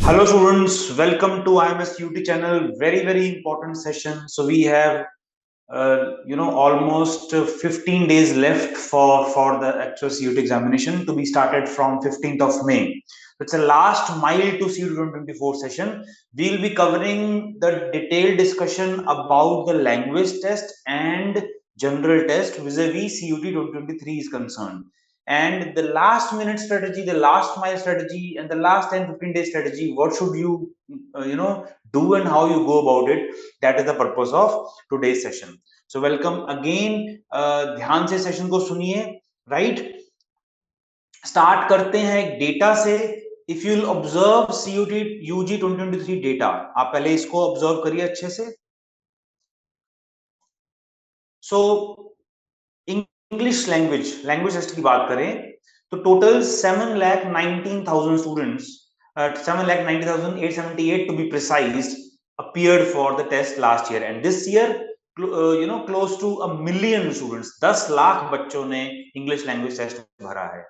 Hello students, welcome to IMS UT channel. Very important session. So we have almost 15 days left for the actual CUT examination to be started from 15th of May. It's a last mile to CUT 2024 session. We'll be covering the detailed discussion about the language test and general test vis-a-vis CUT 2023 is concerned. And the last minute strategy, the last mile strategy, and the last 10-15 day strategy, what should you do and how you go about it, that is the purpose of today's session. So welcome again. ध्यान से session को सुनिए. Right, start करते हैं एक data से. If you will observe CUET UG 2023 data, आप पहले इसको ऑब्जर्व करिए अच्छे से. सो इंग्लिश लैंग्वेज टेस्ट की बात करें तो total 7,19,000 students, 7,90,878 to be precise, appeared for the test last year, and this year close to 1 million students, 10 lakh बच्चों ने इंग्लिश लैंग्वेज टेस्ट भरा है.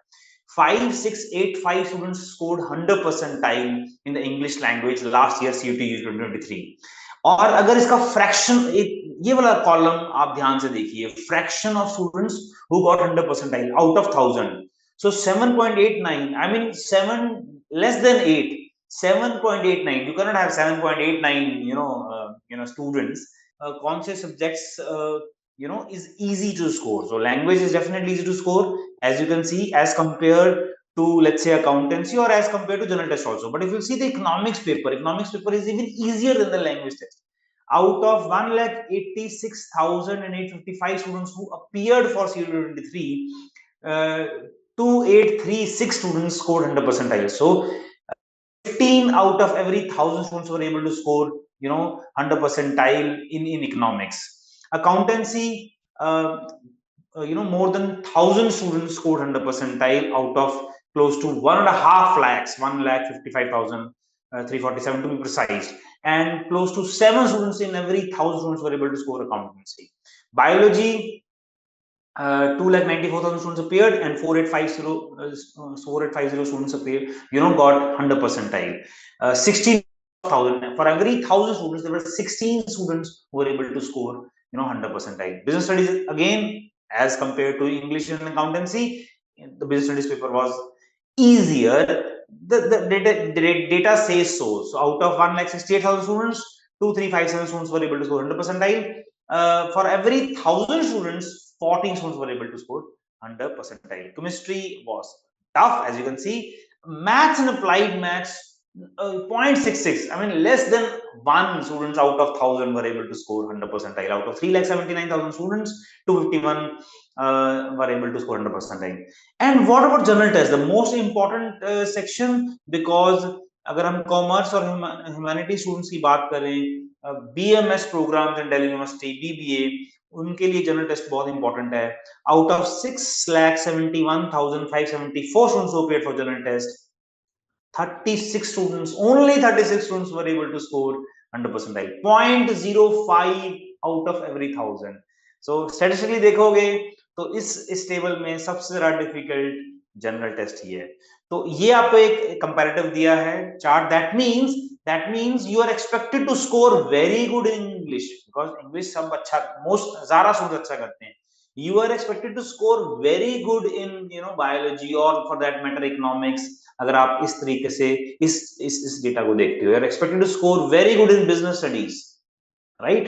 5685 students scored 100 percentile in the English language last year CUT 2023. और अगर इसका fraction, ये वाला column आप ध्यान से देखिए, fraction of students who got 100 percentile out of 1000. So 7.89, I mean 7 less than 8, 7.89. You cannot have 7.89 students. कौन से subjects is easy to score. So language is definitely easy to score, as you can see, as compared to, let's say, accountancy, or as compared to general test also. But if you see the economics paper is even easier than the language test. Out of 1,86,855 students who appeared for CUT 2023, 2,836 students scored 100 percentile. So 15 out of every 1,000 students were able to score 100 percentile in economics. Accountancy, more than 1,000 students scored 100 percentile out of close to 1.5 lakhs, 1,55,347 to be precise, and close to 7 students in every 1,000 students were able to score accountancy. Biology, 2,94,000 students appeared, and 4,850 students appeared, got 100 percentile. 16,000 for every 1,000 students, there were 16 students who were able to score 100 percentile. Business studies, again, as compared to English and accountancy, the business studies paper was easier. The data says so. So out of 1,68,000 students, 2,357 students were able to score 100 percentile. For every 1,000 students, 14 students were able to score 100 percentile. Chemistry was tough, as you can see. Maths and applied maths, 0.66. I mean, less than 1 students out of 1,000 were able to score 100 percentile. Out of 3,79,000 students, 251 were able to score 100 percentile. And what about general test, the most important section? Because अगर हम commerce और humanity students की बात करें, BMS programmes इन Delhi university, BBA, उनके लिए general test बहुत important है. Out of 6,71,574 students who appeared for general test, 36 students, only 36 students were able to score 100 percentile, 0.05 out of every 1,000. So statistically देखोगे तो इस टेबल में सबसे ज्यादा डिफिकल्ट जनरल टेस्ट ही है. तो ये आपको एक कंपैरेटिव दिया है chart. That means you are expected to score very good in English, because English सब अच्छा, मोस्ट ज्यादा स्टूडेंट्स अच्छा करते हैं. You are expected to score very good in biology, or for that matter economics. अगर आप इस तरीके से इस डेटा को देखते हो, you are expected to score very good in business studies, right?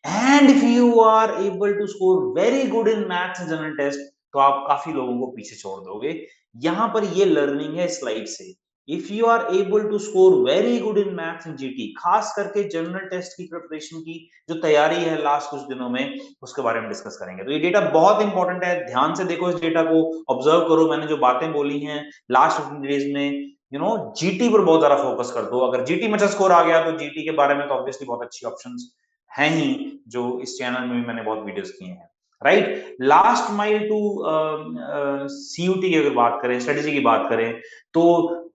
And if you are able to score very good in maths and general test, तो आप काफी लोगों को पीछे छोड़ दोगे. यहां पर ये लर्निंग है स्लाइड से. If you are able to score very good in maths and GT, खास करके जनरल टेस्ट की प्रिपरेशन की जो तैयारी है लास्ट कुछ दिनों में, उसके बारे में डिस्कस करेंगे. तो ये डेटा बहुत इंपॉर्टेंट है, ध्यान से देखो, इस डेटा को ऑब्जर्व करो. मैंने जो बातें बोली हैं लास्ट 15 डेज में, जीटी पर बहुत ज्यादा फोकस कर दो. अगर जीटी में अच्छा स्कोर आ गया तो जीटी के बारे में तो ऑब्वियसली बहुत अच्छी ऑप्शंस हैं ही, जो इस चैनल में भी मैंने बहुत वीडियोस किए हैं. Right, last mile to CUET की अगर बात करें, स्ट्रेटेजी की बात करें, तो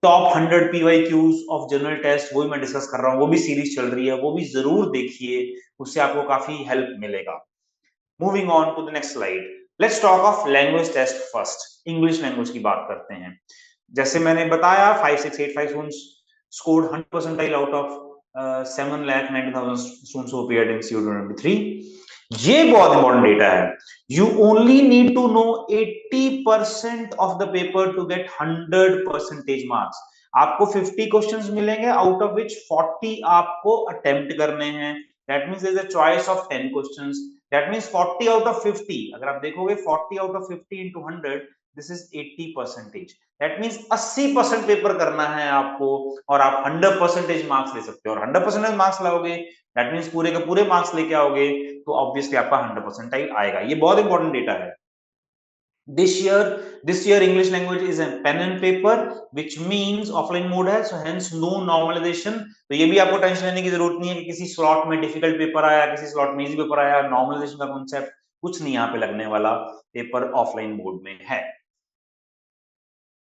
top 100 PYQs of general test वही मैं डिस्कस कर रहा हूँ. वो भी सीरीज चल रही है, वो भी जरूर देखिए, उससे आपको काफी हेल्प मिलेगा. Moving on to the next slide, let's talk of language test first. English language की बात करते हैं. जैसे मैंने बताया 5685 scored 100 percentile out of 7,90,000 students who appeared in CU 2023. ये बहुत इंपॉर्टेंट डेटा है. You only need to know 80% of the paper to get 100 percentage marks. आपको 50 क्वेश्चंस मिलेंगे, आउट ऑफ विच 40 आपको अटेम्प्ट करने हैं. That means there is a choice of 10 questions. That means 40 out of 50. अगर आप देखोगे 40 out of 50 into 100, this is 80%. That means 80% paper करना है आपको और आप 100% मार्क्स ले सकते हो. और 100% मार्क्स लाओगे, दैट मींस पूरे के पूरे मार्क्स लेके आओगे, तो ऑब्वियसली आपका 100% आएगा. ये बहुत इंपॉर्टेंट डेटा है. This year English language is a pen and paper, which means offline mode है, so hence no normalization. तो ये भी आपको टेंशन लेने की जरूरत नहीं है कि किसी स्लॉट में डिफिकल्ट पेपर आया, किसी स्लॉट में इजी पेपर आया. नॉर्मलाइजेशन का कॉन्सेप्ट कुछ नहीं यहाँ पे लगने वाला. पेपर ऑफलाइन मोड में है.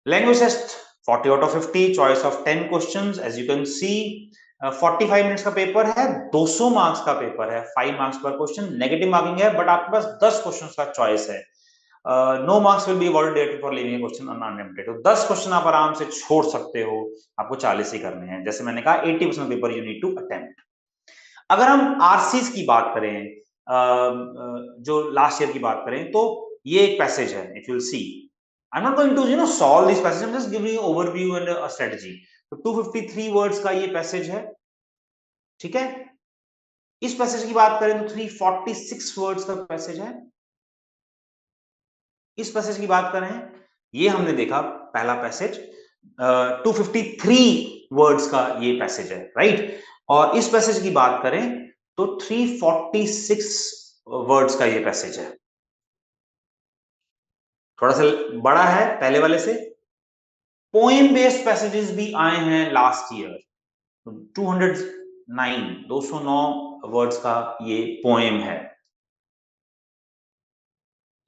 Language test 40 out of 50, choice of 10 questions. As you can see, 45 minutes का पेपर है, 200 मार्क्स का पेपर है, 5 मार्क्स पर क्वेश्चन. नेगेटिव मार्किंग है, बट आपके पास 10 क्वेश्चंस का चॉइस है. No marks will be avoided for leaving question unattempted. तो 10 क्वेश्चन आप आराम से छोड़ सकते हो, आपको 40 ही करने हैं. जैसे मैंने कहा 80% paper you need to attempt. अगर हम आरसीज की बात करें, जो लास्ट ईयर की बात करें, तो ये एक पैसेज है. If you will see, I'm not going to solve this passage. I'm just giving you overview and a strategy. तो 253 वर्ड्स का ये पैसेज है. ठीक है. इस पैसेज की बात करें तो 346 वर्ड्स का पैसेज है. इस पैसेज की बात करें, ये हमने देखा पहला पैसेज, 253 वर्ड्स का ये पैसेज है, राइट. और इस पैसेज की बात करें तो 346 वर्ड्स का ये पैसेज है. थोड़ा सा बड़ा है पहले वाले से. पोएम बेस्ड पैसेजेस भी आए हैं लास्ट ईयर. 209 वर्ड्स का ये पोएम है.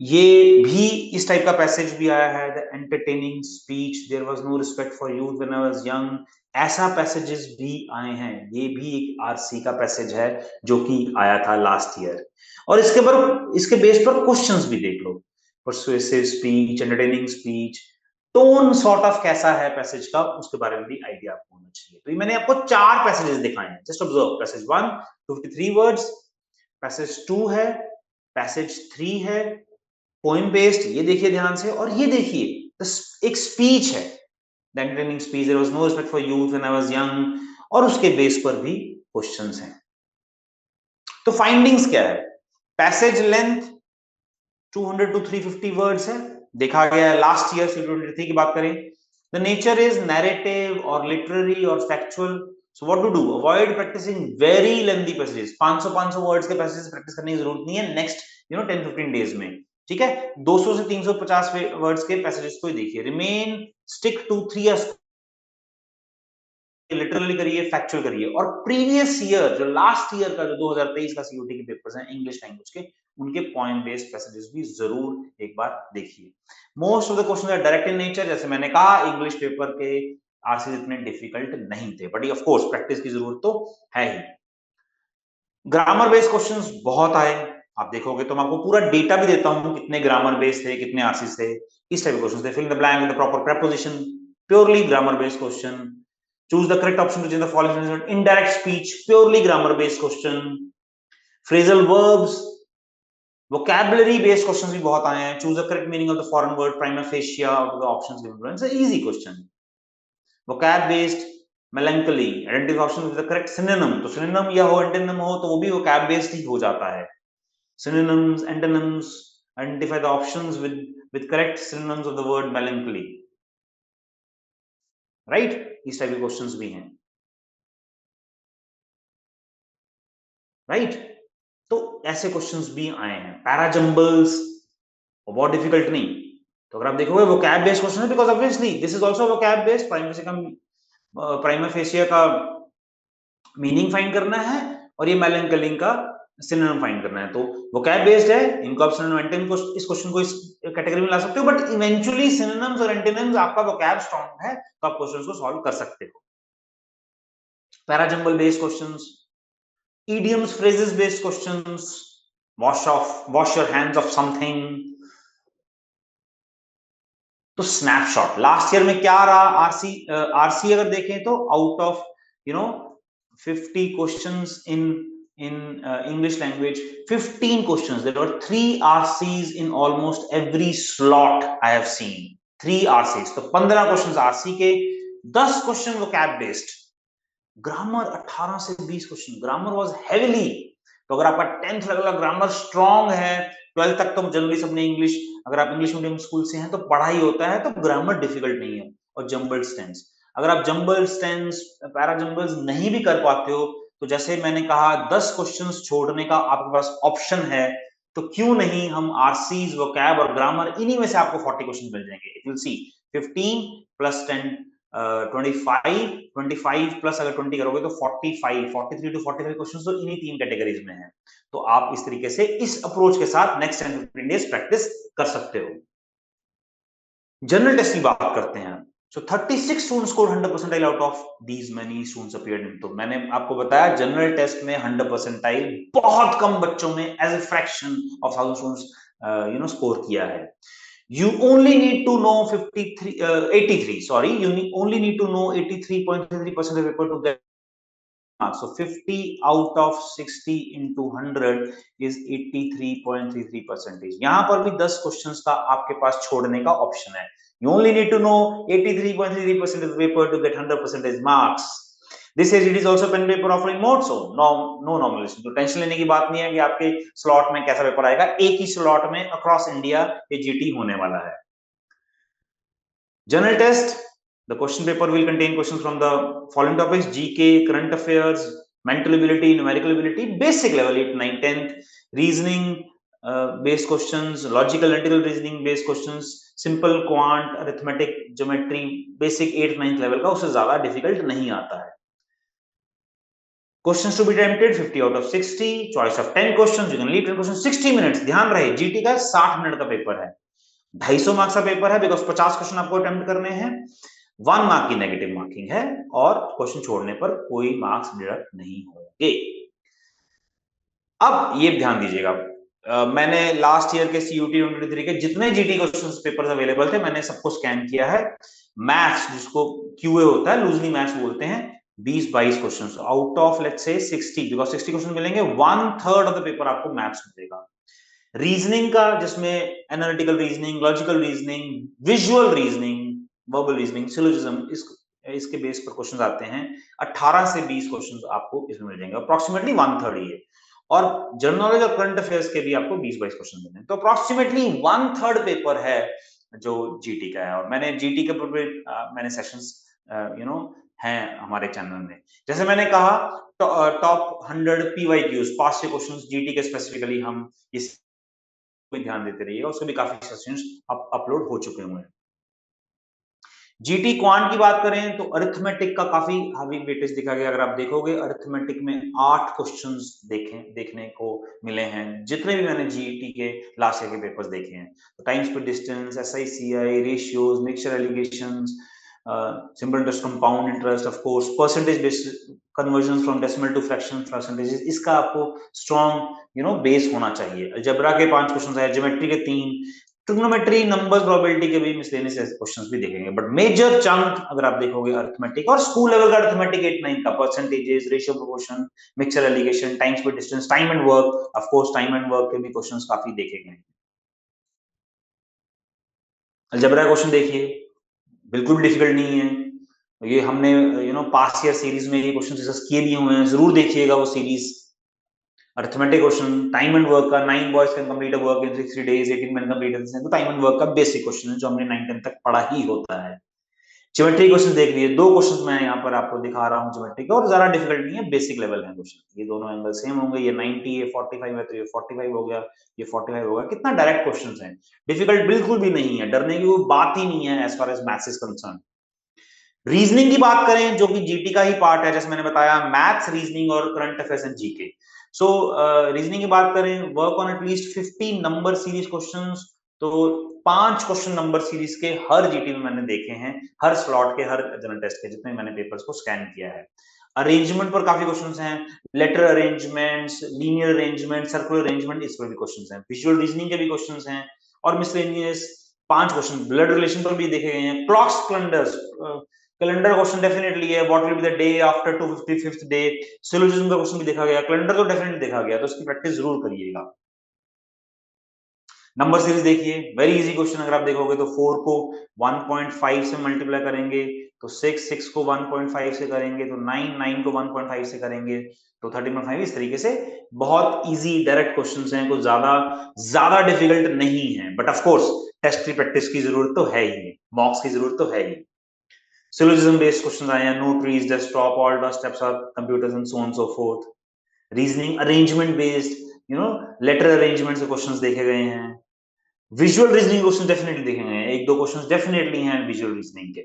ये भी इस टाइप का पैसेज भी आया है. The entertaining speech, there was no respect for youth when I was young. ऐसा पैसेजेस भी आए हैं. ये भी एक आरसी का पैसेज है जो कि आया था लास्ट ईयर. और इसके बेस पर क्वेश्चंस भी देख लो. Persuasive speech, entertaining speech, tone sort of कैसा है पैसेज का, उसके बारे में भी आइडिया आपको होना चाहिए. तो मैंने आपको 4 पैसेजेस दिखाए हैं. Just observe. Passage 1 253 words, passage 2 है, पैसेज 3 है पोएम बेस्ड, ये देखिए ध्यान से. और ये देखिए एक स्पीच है, the entertaining speech, there was no respect for youth when I was young. और उसके बेस पर भी क्वेश्चंस हैं. तो फाइंडिंग्स क्या है? पैसेज लेंथ 200 to 350 वर्ड्स है, देखा गया है लास्ट ईयर से. 2023 की बात करें, द नेचर इज नैरेटिव और लिटरेरी और factual. So what to do? Avoid practising very lengthy passages. 500 words के पैसेजेस प्रैक्टिस करने की जरूरत नहीं है नेक्स्ट 10-15 डेज में. ठीक है. 200 से 350 वर्ड्स के पैसेजेस को ही देखिए. रिमेन स्टिक टू 3 लिटरली करिए, फैक्चुअल करिए. और प्रीवियस ईयर जो लास्ट ईयर का जो 2023 का सीयूटी के पेपर्स हैं इंग्लिश लैंग्वेज के, उनके पॉइंट बेस्ड पैसेजेस भी जरूर एक बार देखिए. Most of the questions are direct in nature. जैसे मैंने कहा, इंग्लिश पेपर के आरसी इतने डिफिकल्ट नहीं थे, बट ऑफ कोर्स प्रैक्टिस की जरूरत तो है ही. ग्रामर बेस्ड क्वेश्चंस बहुत आए. आप देखोगे तो मैं आपको पूरा डेटा भी देता हूं, कितने ग्रामर बेस्ड थे, कितने आरसी थे. इस टाइप के क्वेश्चंस थे. Fill the blank with the proper preposition, purely grammar based question. Choose the correct option to change the following. Indirect speech, purely grammar based question. Phrasal verbs, vocabulary based questions भी बहुत आए हैं. Choose the correct meaning of the foreign word prima facie out of the options given below. It's an easy question. Vocab based, melancholy, identify option with the correct synonym. तो synonym या हो antonym हो तो वो भी vocab based ही हो जाता है. Synonyms, antonyms, identify the options with correct synonyms of the word melancholy. Right. इस टाइप के क्वेश्चंस भी हैं. राइट. तो ऐसे क्वेश्चंस भी आए हैं. पैराजंबल्स बहुत डिफिकल्ट नहीं. तो अगर आप देखोगे वोकैब बेस्ड क्वेश्चन है, because obviously this is also vocab based. Prima fascia का मीनिंग फाइंड करना है और ये मेलनकली का सिनोनिम फाइंड करना है. तो वोकैब बेस्ड है. इनको आप सिनोनिम एंटोनिम को इस क्वेश्चन को इस कैटेगरी में ला सकते हो, बट इवेंचुअली सिनोनिम्स और एंटोनिम्स आपका वोकैब स्ट्रांग है तो आप क्वेश्चंस को सॉल्व कर सकते हो. Parajumble based questions, idioms, phrases based questions, wash your hands of something. तो स्नैपशॉट लास्ट ईयर में क्या रहा, आरसी अगर देखें तो out of 50 questions in English language, 15 questions. There were 3 RCs in almost every slot I have seen. 3 RCs. तो 15 questions RC के, 10 question vocab based. Grammar 18 से 20 क्वेश्चन. Grammar was heavily. तो अगर आपका 10th लेवल का ग्रामर स्ट्रांग है, 12th तक तो जनरली सबने इंग्लिश, अगर आप इंग्लिश मीडियम स्कूल से हैं तो पढ़ाई होता है, तो ग्रामर डिफिकल्ट नहीं है. और जंबल्ड टेंस, अगर आप जंबल्ड टेंस, पैरा जंबल्स नहीं भी कर पाते हो, तो जैसे मैंने कहा 10 क्वेश्चंस छोड़ने का आपके पास ऑप्शन है, तो क्यों नहीं हम आरसीज, वोकैब और ग्रामर, इन्हीं में से आपको 40 क्वेश्चन मिल जाएंगे. It will see 15 plus 10 25 plus अगर 20 करोगे तो 45, 43 टू 45 क्वेश्चंस तो इन्हीं 3 कैटेगरीज में हैं. तो आप इस तरीके से इस अप्रोच के साथ नेक्स्ट 10-15 डेज प्रैक्टिस कर सकते हो. जनरल टेस्ट की बात करते हैं. So 36 students scored 100 percentile out of these many students appeared in. तो मैंने आपको बताया जनरल टेस्ट में 100 परसेंटाइल बहुत कम बच्चों में as a fraction of 1000 students score किया है. You only need to know 83. Sorry, you only need to know 83.33% of paper to get marks. So 50 out of 60 into 100 is 83.33%. यहाँ पर भी 10 क्वेश्चंस का आपके पास छोड़ने का ऑप्शन है. You only need to know 83.33% of the paper to get 100% marks. This says it is also pen paper offering mode, so no nomination. तो tension लेने की बात नहीं है कि आपके स्लॉट में कैसा पेपर आएगा. एक ही स्लॉट में अक्रॉस इंडिया ये जीटी होने वाला है. General test, the question paper will contain questions from the following topics: GK, current affairs, mental ability, numerical ability, basic level 8, 9, 10th, reasoning based questions, logical analytical reasoning based questions, simple quant, arithmetic, geometry, basic 8th 9th level का, उससे ज्यादा difficult नहीं आता है. Questions to be attempted 50 out of 60, choice of 10 questions, you can leave 10 questions, 60 minutes. ध्यान रहे GT का 60 minute का पेपर है, 250 मार्क्स का पेपर है, बिकॉज 50 क्वेश्चन आपको अटेम्प्ट करने हैं, 1 मार्क की नेगेटिव मार्किंग है, और क्वेश्चन छोड़ने पर कोई मार्क्स डिडक्ट नहीं होंगे. अब ये ध्यान दीजिएगा, मैंने लास्ट ईयर के सीयूटी 2023 के जितने जीटी क्वेश्चंस पेपर्स अवेलेबल थे, मैंने सबको स्कैन किया है. मैथ्स, जिसको क्यूए होता है, लूजली मैथ्स बोलते हैं, 20-22 questions out of let's say 60, because 60 question मिलेंगे, 1/3 ऑफ द पेपर आपको मैथ्स मिलेगा. रीजनिंग का, जिसमें analytical reasoning, logical reasoning, visual reasoning, verbal reasoning, syllogism, इसके बेस पर क्वेश्चंस आते हैं, 18 से 20 क्वेश्चंस आपको इसमें मिल जाएंगे, अप्रोक्सीमेटली 1/3 ये. और जनरल नॉलेज और करंट अफेयर्स के भी आपको 20-22 क्वेश्चन मिल जाएंगे, तो अप्रोक्सीमेटली 1/3 पेपर है जो जीटी का है. और मैंने जीटी के मैंने सेशंस हैं हमारे चैनल में. जैसे मैंने कहा, top 100 PYQs, past questions GT के स्पेसिफिकली हम इस पे ध्यान देते रहिएगा, उसके भी काफी सेशंस अपलोड हो चुके हुए हैं. जीटी क्वांट की बात करें तो अरिथमेटिक का काफी हावी वेटेज दिखा गया. अगर आप देखोगे अरिथमेटिक में 8 क्वेश्चंस देखने को मिले हैं, जितने भी मैंने जीटी के लास्ट ईयर के पेपर्स देखे हैं. तो time speed distance, SI CI, ratios, mixture alligations, simple interest, compound interest, of course percentage based conversion from decimal to fraction percentages, इसका आपको स्ट्रॉन्ग बेस होना चाहिए. अलजेब्रा के 5 क्वेश्चंस है, ज्योमेट्री के 3, ट्रिग्नोमेट्री, नंबर्स, प्रोबेबिलिटी के भी मिसलेनियस क्वेश्चंस भी देखेंगे. बट मेजर चंक अगर आप देखोगे अरिथमेटिक और स्कूल लेवल का अरिथमेटिक 8-9 का, percentages, ratio, proportion, mixture allegation, time speed distance, time and work, of course time and work के भी क्वेश्चंस काफी देखे गए. अलजेब्रा क्वेश्चन देखिए, बिल्कुल डिफिकल्ट नहीं है. ये हमने पास्ट ईयर सीरीज में ये क्वेश्चन डिस्कस किए भी हुए हैं, जरूर देखिएगा वो series. Arithmetic question, time and work का, 9 boys can complete a work in 60 days, 18 men complete it, तो टाइम एंड वर्क का बेसिक क्वेश्चन है जो हमने 9-10 तक पढ़ा ही होता है. ज्योमेट्री क्वेश्चन देख लीजिए, 2 क्वेश्चंस मैं यहाँ पर आपको दिखा रहा हूँ ज्योमेट्री के, और ज्यादा डिफिकल्ट नहीं है, बेसिक लेवल है क्वेश्चन. ये दोनों एंगल सेम होंगे, ये 90, ये 45 है, तो ये 45 हो गया, ये 45 होगा. कितना डायरेक्ट क्वेश्चंस हैं, डिफिकल्ट बिल्कुल भी नहीं है, डरने की कोई बात ही नहीं है as far as maths is concern. Reasoning की बात करें जो कि जीटी का ही पार्ट है, जैसे मैंने बताया, मैथ्स, रीजनिंग और current affairs and GK. So reasoning की बात करें, work on at least 50 number series questions. तो 5 क्वेश्चन नंबर सीरीज के हर जीटी में मैंने देखे हैं, हर स्लॉट के, हर जनरल टेस्ट के, जितने मैंने पेपर्स को स्कैन किया है. अरेंजमेंट पर काफी क्वेश्चंस हैं, letter arrangements, linear arrangement, circular arrangement, इस पर भी क्वेश्चंस हैं. विजुअल रीजनिंग के भी क्वेश्चंस हैं, और मिसलेनियस 5 क्वेश्चन ब्लड रिलेशन पर भी देखे गए हैं। Clocks calendars, calendar question definitely है, what will be the day after 255th day, syllogism का क्वेश्चन भी देखा गया, कैलेंडर तो डेफिनेटली देखा गया, तो इसकी प्रैक्टिस जरूर करिएगा। नंबर सीरीज देखिए, वेरी इजी क्वेश्चन, अगर आप देखोगे तो 4 को 1.5 से मल्टीप्लाई करेंगे तो 6 को 1.5 से करेंगे तो 9 को 1.5 से करेंगे तो 13.5। इस तरीके से बहुत इजी डायरेक्ट क्वेश्चंस हैं, कुछ ज्यादा डिफिकल्ट नहीं है, बट ऑफ कोर्स टेस्ट की प्रैक्टिस की जरूरत तो है ही, मॉक्स की जरूरत तो है ही। सिलोजिज्म बेस्ड क्वेश्चंस आए हैं, no trees, desktop, all the steps of computers and so on so forth. Reasoning arrangement based, letter arrangement से क्वेश्चंस देखे गए हैं। विजुअल रीजनिंग क्वेश्चन डेफिनेटली देखेंगे, एक दो क्वेश्चंस डेफिनेटली हैं विजुअल रीजनिंग के।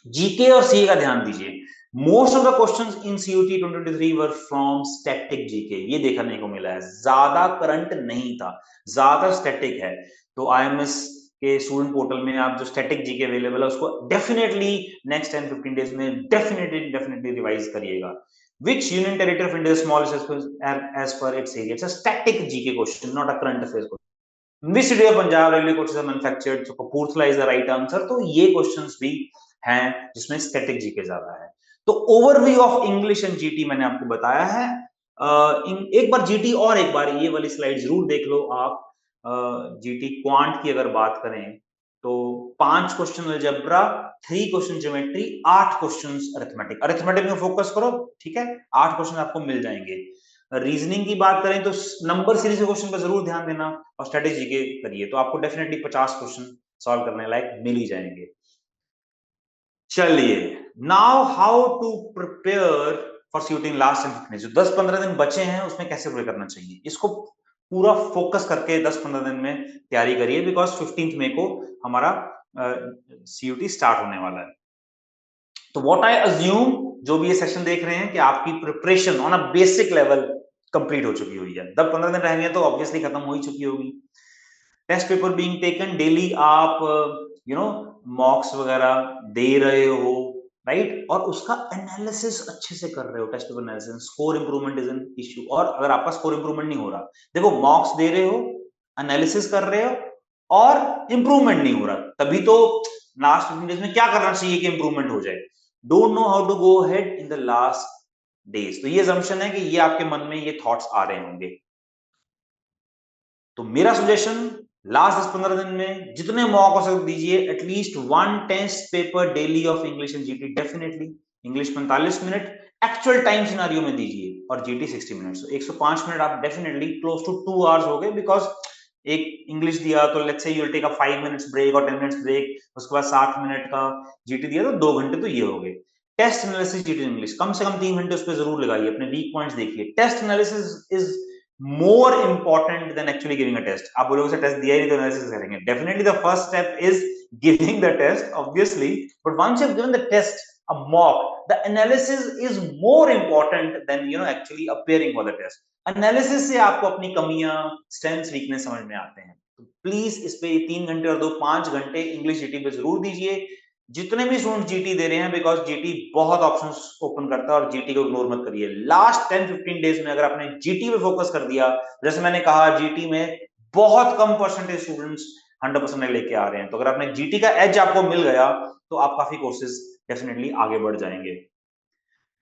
जीके और सीए का ध्यान दीजिए, most of the questions in CUET 2023 were from static GK, ये देखने को मिला है, ज्यादा करंट नहीं था, ज्यादातर स्टैटिक है। तो आईएमएस के स्टूडेंट पोर्टल में आप जो स्टैटिक जीके अवेलेबल है उसको डेफिनेटली नेक्स्ट 10-15 डेज में डेफिनेटली रिवाइज करिएगा। Which union territory of India is smallest as per its area? It's a static GK question, not a current affairs question. Which city of Punjab railway coaches are manufactured? So Kapurthala is the right answer. तो ये questions भी हैं जिसमें static GK ज्यादा है। तो overview of English and GT मैंने आपको बताया है। एक बार जीटी और एक बार ये वाली स्लाइड जरूर देख लो आप। जीटी क्वांट की अगर बात करें तो 5 question algebra, 3 question geometry, 8 question arithmetic. Arithmetic में फोकस करो, ठीक है, 8 क्वेश्चन आपको मिल जाएंगे। रीजनिंग की बात करें तो नंबर सीरीज के क्वेश्चन पर जरूर ध्यान देना और स्ट्रेटेजी के करिए, तो आपको डेफिनेटली 50 क्वेश्चन सॉल्व करने लायक मिल ही जाएंगे। चलिए, now how to prepare for shooting last and जो 10-15 दिन बचे हैं उसमें कैसे प्रिपेयर करना चाहिए, इसको पूरा फोकस करके 10-15 दिन में तैयारी करिए, बिकॉज 15 मई को हमारा सीयूटी स्टार्ट होने वाला है। तो व्हाट आई अज्यूम, जो भी ये सेशन देख रहे हैं, कि आपकी preparation on a basic level complete हो चुकी हुई है। 10-15 दिन रहेंगे तो ऑब्वियसली खत्म हो ही चुकी होगी। Test paper being taken, daily आप मॉक्स वगैरह दे रहे हो, राइट, और उसका एनालिसिस अच्छे से कर रहे हो। Test paper analysis, score improvement is an issue, और अगर आपका स्कोर इंप्रूवमेंट नहीं हो रहा, देखो मॉक्स दे रहे हो, एनालिसिस कर रहे हो और इंप्रूवमेंट नहीं हो रहा, तभी तो लास्ट 15 डेज में क्या करना चाहिए कि इंप्रूवमेंट हो जाए। Don't know how to go ahead in the last days. तो ये असम्पशन है कि ये आपके मन में ये थॉट्स आ रहे होंगे। तो मेरा सजेशन, लास्ट 10-15 दिन में जितने मॉक हो सके दीजिए, at least 1 test paper daily of English and GT. Definitely English 45 minute actual time scenario में दीजिए और जीटी 60 मिनट। so 105 मिनट आप डेफिनेटली क्लोज टू 2 आवर्स हो गए, बिकॉज एक इंग्लिश दिया तो let's say you will take a 5 minutes break और 10 मिनट्स ब्रेक, उसके बाद 60 मिनट का जीटी दिया तो 2 घंटे तो ये हो गए। टेस्ट एनालिसिस जीटी इंग्लिश कम से कम 3 घंटे उस पर जरूर लगाइए, अपने वीक पॉइंट्स देखिए। Test analysis is more important than actually giving a test. आप बोलोगे सर टेस्ट दिया ही नहीं तो एनालिसिस करेंगे, definitely the first step is giving the test obviously, but once you've given the test, a mock, the analysis is more important than actually appearing for the test. analysis से आपको अपनी कमियां, strengths, weakness समझ में आते हैं। तो please इस पे 3 घंटे और 5 घंटे इंग्लिश जीटी पे जरूर दीजिए, जितने भी स्टूडेंट जीटी दे रहे हैं, बिकॉज जीटी बहुत ऑप्शंस ओपन करता है और जीटी को इग्नोर मत करिए। लास्ट 10-15 डेज में अगर आपने जीटी पे फोकस कर दिया, जैसे मैंने कहा जीटी में बहुत कम परसेंटेज स्टूडेंट्स 100% लेके आ रहे हैं, तो अगर आपने जीटी का एज आपको मिल गया तो आप काफी कोर्सेज डेफिनेटली आगे बढ़ जाएंगे।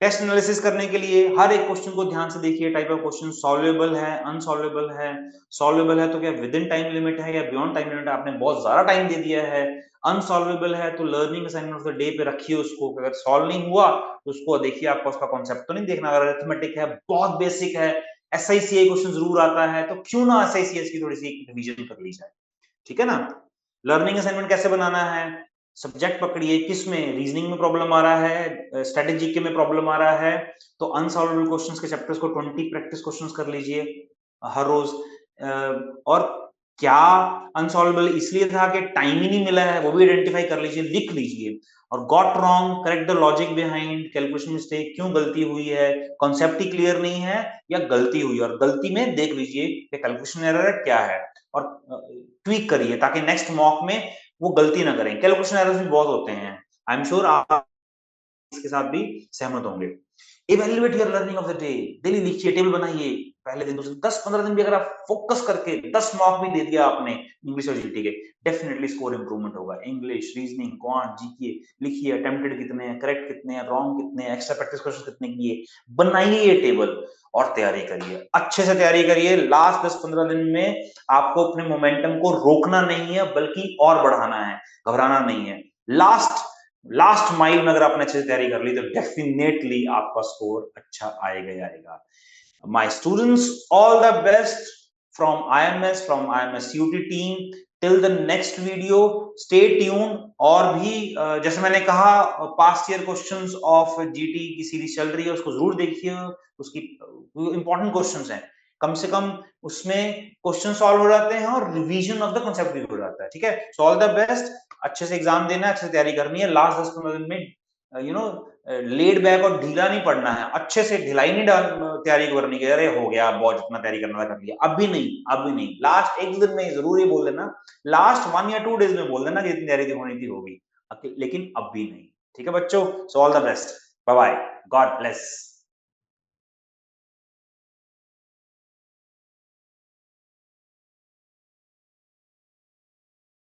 टेस्ट एनालिसिस करने के लिए हर एक क्वेश्चन को ध्यान से देखिए, टाइप ऑफ क्वेश्चन सॉल्वेबल है, अनसॉल्वेबल है। सॉल्वेबल है तो क्या विद इन टाइम लिमिट है या बियॉन्ड टाइम लिमिट है, आपने बहुत ज्यादा टाइम दे दिया है। अनसॉल्वेबल है तो learning assignment of the day पे रखिए उसको, अगर सॉल्व नहीं हुआ तो उसको देखिए, आपको उसका कॉन्सेप्ट तो नहीं देखना। अगर अरिथमेटिक है, बहुत बेसिक है, एसआईसीआई क्वेश्चन जरूर आता है, तो क्यों ना एसआईसीएस की थोड़ी सी रिवीजन कर ली जाए, ठीक है ना। लर्निंग असाइनमेंट कैसे बनाना है, सब्जेक्ट पकड़िए, किस में रीजनिंग में प्रॉब्लम आ रहा है, स्ट्रेटेजी के में प्रॉब्लम आ रहा है, तो अनसॉल्वेबल क्वेश्चंस के चैप्टर्स को 20 प्रैक्टिस क्वेश्चंस कर लीजिए हर रोज। और क्या अनसॉल्वेबल इसलिए था कि टाइम ही नहीं मिला है, वो भी आइडेंटिफाई कर लीजिए, लिख लीजिए। और got wrong, correct the logic behind, calculation mistake, क्यों गलती हुई है, कॉन्सेप्ट ही क्लियर नहीं है या गलती हुई है, और गलती में देख लीजिए कि कैलकुलेशन एरर है क्या है, और ट्वीक करिए ताकि नेक्स्ट मॉक में वो गलती ना करें। कैलकुलेशन एरर्स भी बहुत होते हैं, आई एम श्योर आप इसके साथ भी सहमत होंगे। Evaluate your learning of the day, daily लिखिए, टेबल बनाइए, पहले दिन 10-15 दिन भी अगर आप फोकस करके 10 मॉक भी दे दिया आपने इंग्लिश और जीटी के, डेफिनेटली स्कोर इंप्रूवमेंट होगा। इंग्लिश, रीजनिंग, क्वांट, जीके लिखिए, अटेम्प्टेड कितने हैं, करेक्ट कितने हैं, रॉन्ग कितने हैं, एक्स्ट्रा प्रैक्टिस क्वेश्चन कितने किए, बनाइए ये टेबल और तैयारी करिए, अच्छे से तैयारी करिए। लास्ट 10-15 दिन में आपको अपने मोमेंटम को रोकना नहीं है, बल्कि और बढ़ाना है, घबराना नहीं है। लास्ट माइल में अगर आपने अच्छे से तैयारी कर ली तो डेफिनेटली आपका स्कोर अच्छा आएगा ही आएगा। My students, all the best from IMS, from IMS CUT team. Till the next video, stay tuned. और भी जैसे मैंने कहा, past year questions of GT की सीरीज चल रही है, उसको जरूर देखिए। उसकी इंपॉर्टेंट क्वेश्चंस हैं, कम से कम उसमें क्वेश्चन सॉल्व हो जाते हैं और रिवीजन ऑफ द कॉन्सेप्ट भी हो जाता है। ठीक है, सो ऑल द बेस्ट। अच्छे से एग्जाम देना है, अच्छे से तैयारी करनी है। लास्ट 10-15 दिन में लेड बैक और ढीला नहीं पड़ना है, अच्छे से ढिलाई नहीं तैयारी करनी है। अरे हो गया, बहुत जितना तैयारी करना था कर लिया, अभी नहीं, अभी नहीं। लास्ट एक दिन में जरूर ये बोल देना, लास्ट 1 या 2 डेज में बोल देना कि जितनी तैयारी होनी थी होगी, लेकिन अभी नहीं। ठीक है बच्चों, so all the best, bye bye, God bless.